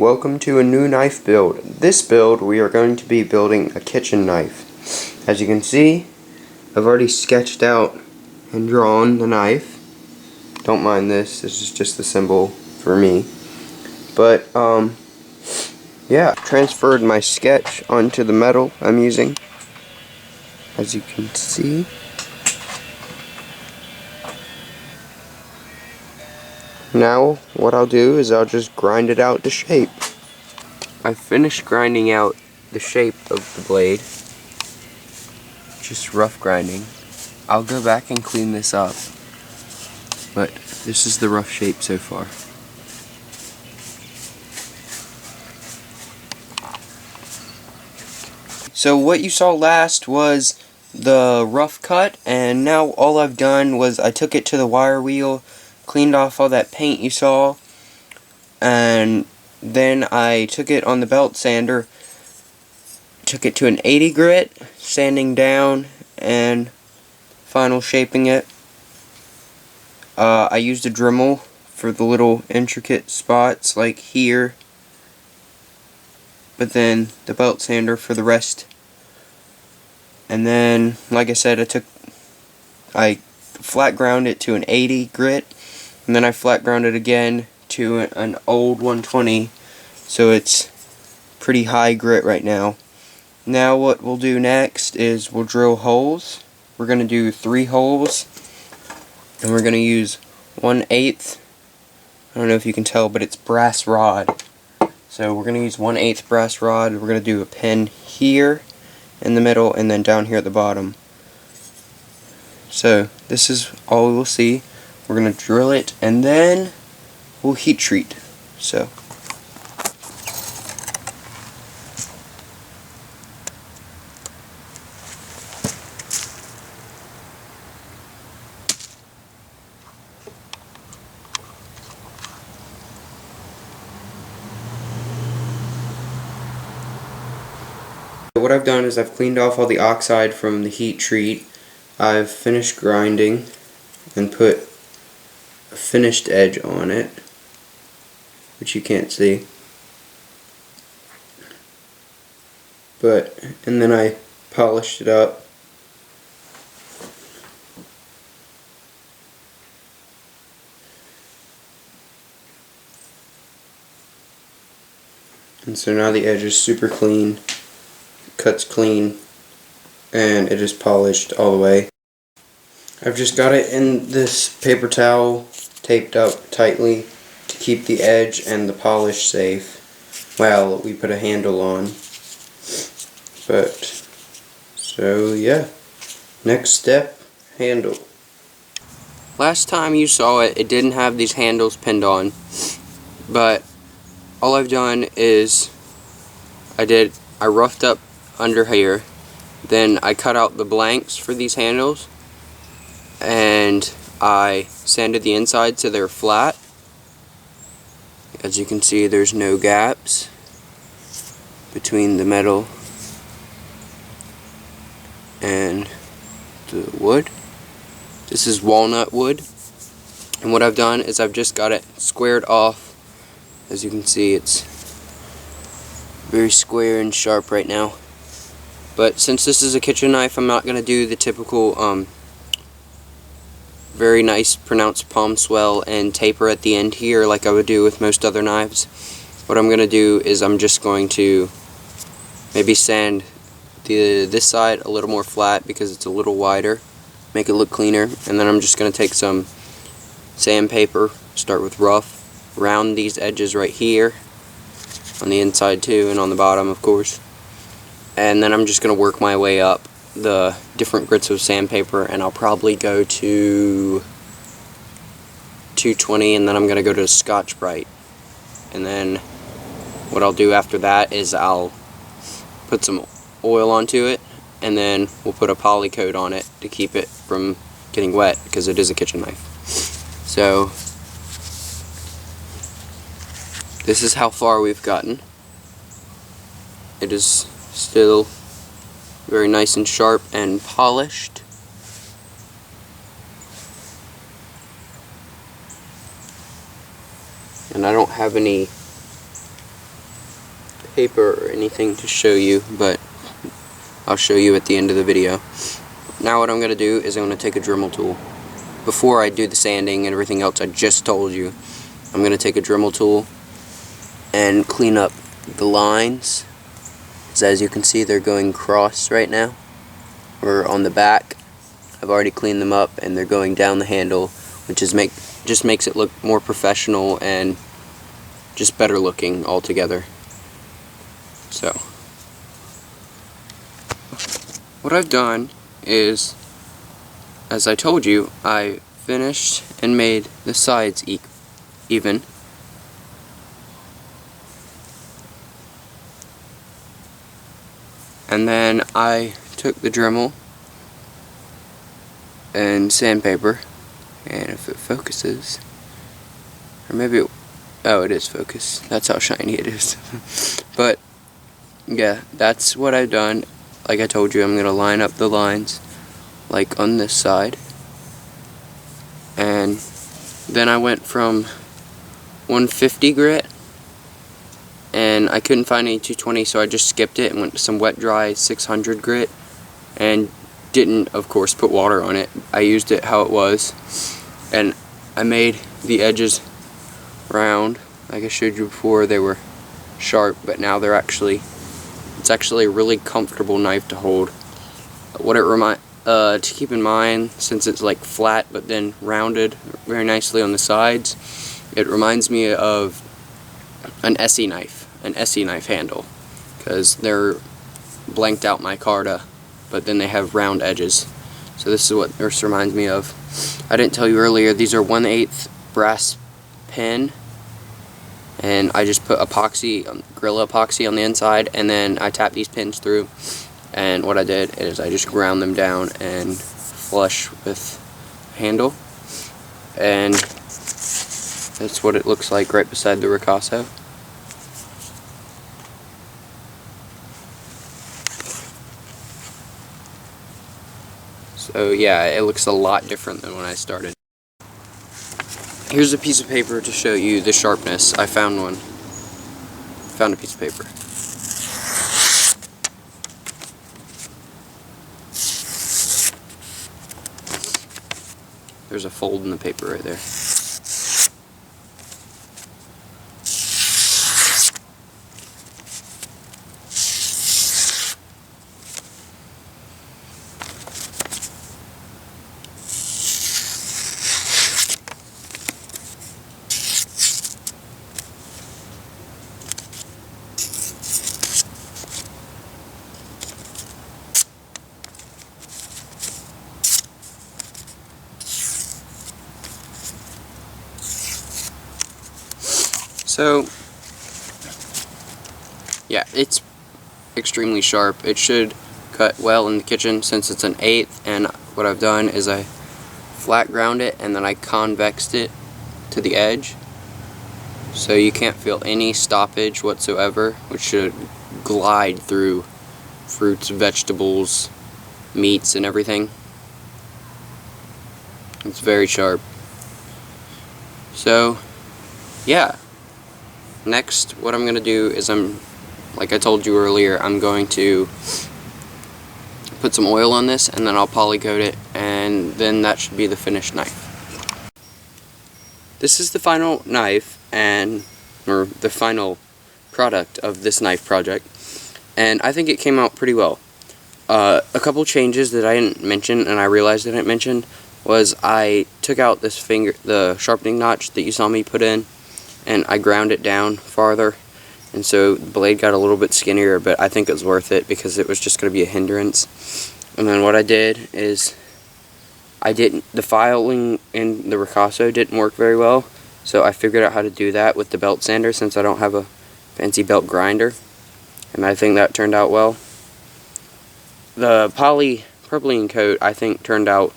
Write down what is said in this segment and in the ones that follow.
welcome to a new knife build. This build we are going to be building a kitchen knife. As you can see, I've already sketched out and drawn the knife. Don't mind this is just the symbol for me. But yeah, transferred my sketch onto the metal I'm using. As you can see. Now what I'll do is I'll just grind it out to shape. I finished grinding out the shape of the blade. Just rough grinding. I'll go back and clean this up. But this is the rough shape so far. So what you saw last was the rough cut, and now all I've done was I took it to the wire wheel, cleaned off all that paint you saw, and then I took it on the belt sander, took it to an 80 grit, sanding down and final shaping it. I used a Dremel for the little intricate spots like here, but then the belt sander for the rest. And then, like I said, I flat ground it to an 80 grit, and then I flat ground it again to an old 120, so it's pretty high grit right now. Now what we'll do next is we'll drill holes. We're going to do 3 holes, and we're going to use 1/8, I don't know if you can tell, but it's brass rod. So we're going to use 1/8 brass rod. We're going to do a pin here in the middle and then down here at the bottom. So this is all we'll see. We're going to drill it and then we'll heat treat. So what I've done is I've cleaned off all the oxide from the heat treat. I've finished grinding and put a finished edge on it, which you can't see. And then I polished it up. And so now the edge is super clean. Cuts clean, and it is polished all the way. I've just got it in this paper towel taped up tightly to keep the edge and the polish safe while we put a handle on. So yeah, next step, handle. Last time you saw it, it didn't have these handles pinned on, but all I've done is I roughed up under here, then I cut out the blanks for these handles, and I sanded the inside so they're flat. As you can see, there's no gaps between the metal and the wood. This is walnut wood, and what I've done is I've just got it squared off. As you can see, it's very square and sharp right now. But since this is a kitchen knife, I'm not going to do the typical very nice pronounced palm swell and taper at the end here like I would do with most other knives. What I'm going to do is I'm just going to maybe sand this side a little more flat because it's a little wider, make it look cleaner, and then I'm just going to take some sandpaper, start with rough, round these edges right here on the inside too, and on the bottom of course. And then I'm just going to work my way up the different grits of sandpaper, and I'll probably go to 220, and then I'm going to go to Scotch-Brite. And then what I'll do after that is I'll put some oil onto it, and then we'll put a poly coat on it to keep it from getting wet because it is a kitchen knife. So this is how far we've gotten. It is still very nice and sharp and polished. And I don't have any paper or anything to show you, but I'll show you at the end of the video. Now what I'm going to do is I'm going to take a Dremel tool. Before I do the sanding and everything else I just told you, I'm going to take a Dremel tool and clean up the lines. As you can see, they're going cross right now, or on the back. I've already cleaned them up and they're going down the handle, which is just makes it look more professional and just better looking altogether. So what I've done is, as I told you, I finished and made the sides even. And then I took the Dremel and sandpaper, and if it focuses, or maybe it, oh, it is focused. That's how shiny it is. But yeah, that's what I've done. Like I told you, I'm gonna line up the lines like on this side, and then I went from 150 grit, and I couldn't find any 220, so I just skipped it and went to some wet dry 600 grit, and didn't, of course, put water on it. I used it how it was, and I made the edges round. Like I showed you before, they were sharp, but now they're it's actually a really comfortable knife to hold. What it to keep in mind, since it's like flat but then rounded very nicely on the sides, it reminds me of an Essie knife handle, because they're blanked out micarta, but then they have round edges. So this is what this reminds me of. I didn't tell you earlier, these are 1/8 brass pin, and I just put epoxy, Gorilla epoxy on the inside, and then I tap these pins through, and what I did is I just ground them down and flush with handle, and that's what it looks like right beside the Ricasso. So yeah, it looks a lot different than when I started. Here's a piece of paper to show you the sharpness. I found one. Found a piece of paper. There's a fold in the paper right there. So yeah, it's extremely sharp. It should cut well in the kitchen since it's an 1/8, and what I've done is I flat ground it and then I convexed it to the edge, so you can't feel any stoppage whatsoever, which should glide through fruits, vegetables, meats, and everything. It's very sharp. So yeah, next what I'm going to do is like I told you earlier, I'm going to put some oil on this and then I'll polycoat it, and then that should be the finished knife. This is the final knife, or the final product of this knife project, and I think it came out pretty well. A couple changes that I didn't mention, and I realized I didn't mention, was I took out this the sharpening notch that you saw me put in, and I ground it down farther, and so the blade got a little bit skinnier, but I think it was worth it because it was just going to be a hindrance. And then what I did is the filing in the Ricasso didn't work very well, so I figured out how to do that with the belt sander since I don't have a fancy belt grinder, and I think that turned out well. The polypropylene coat I think turned out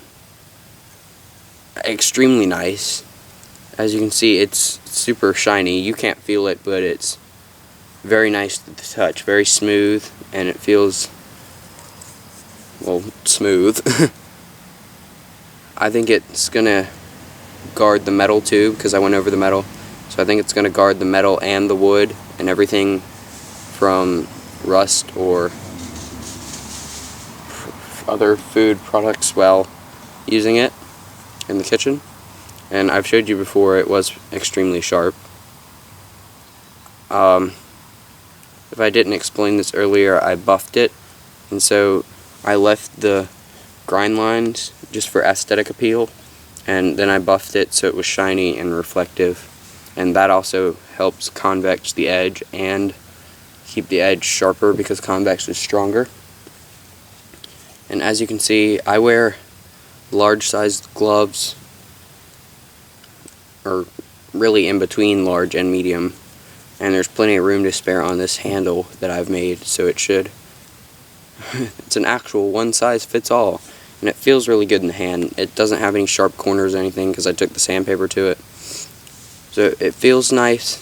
extremely nice. As you can see, it's super shiny. You can't feel it, but it's very nice to the touch, very smooth, and it feels, well, smooth. I think it's gonna guard the metal too, because I went over the metal, so I think it's gonna guard the metal and the wood and everything from rust or other food products while using it in the kitchen. And I've showed you before, it was extremely sharp. If I didn't explain this earlier, I buffed it, and so I left the grind lines just for aesthetic appeal, and then I buffed it so it was shiny and reflective, and that also helps convex the edge and keep the edge sharper because convex is stronger. And as you can see, I wear large sized gloves, or really in between large and medium, and there's plenty of room to spare on this handle that I've made, so it should it's an actual one size fits all, and it feels really good in the hand. It doesn't have any sharp corners or anything because I took the sandpaper to it, so it feels nice.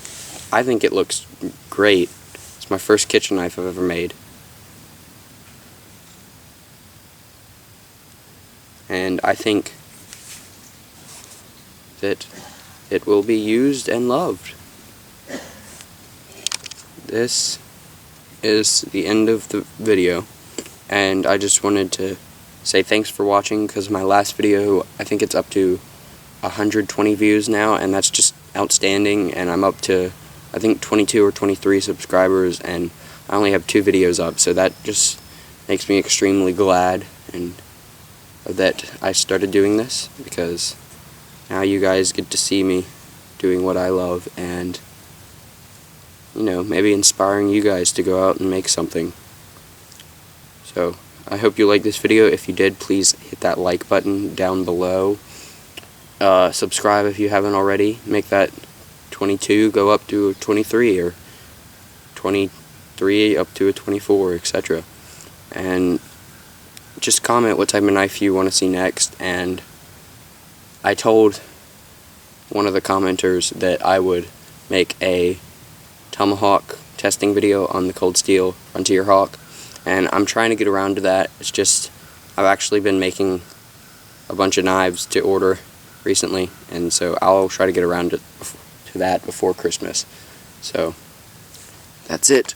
I think it looks great. It's my first kitchen knife I've ever made, and I think that it will be used and loved. This is the end of the video, and I just wanted to say thanks for watching, because my last video, I think it's up to 120 views now, and that's just outstanding, and I'm up to, I think, 22 or 23 subscribers, and I only have 2 videos up, so that just makes me extremely glad and that I started doing this, because now you guys get to see me doing what I love, and you know, maybe inspiring you guys to go out and make something. So I hope you liked this video. If you did, please hit that like button down below. Subscribe if you haven't already. Make that 22 go up to a 23, or 23 up to a 24, etc. And just comment what type of knife you want to see next. And I told one of the commenters that I would make a tomahawk testing video on the Cold Steel Frontier Hawk, and I'm trying to get around to that. It's just, I've actually been making a bunch of knives to order recently, and so I'll try to get around to that before Christmas. So that's it.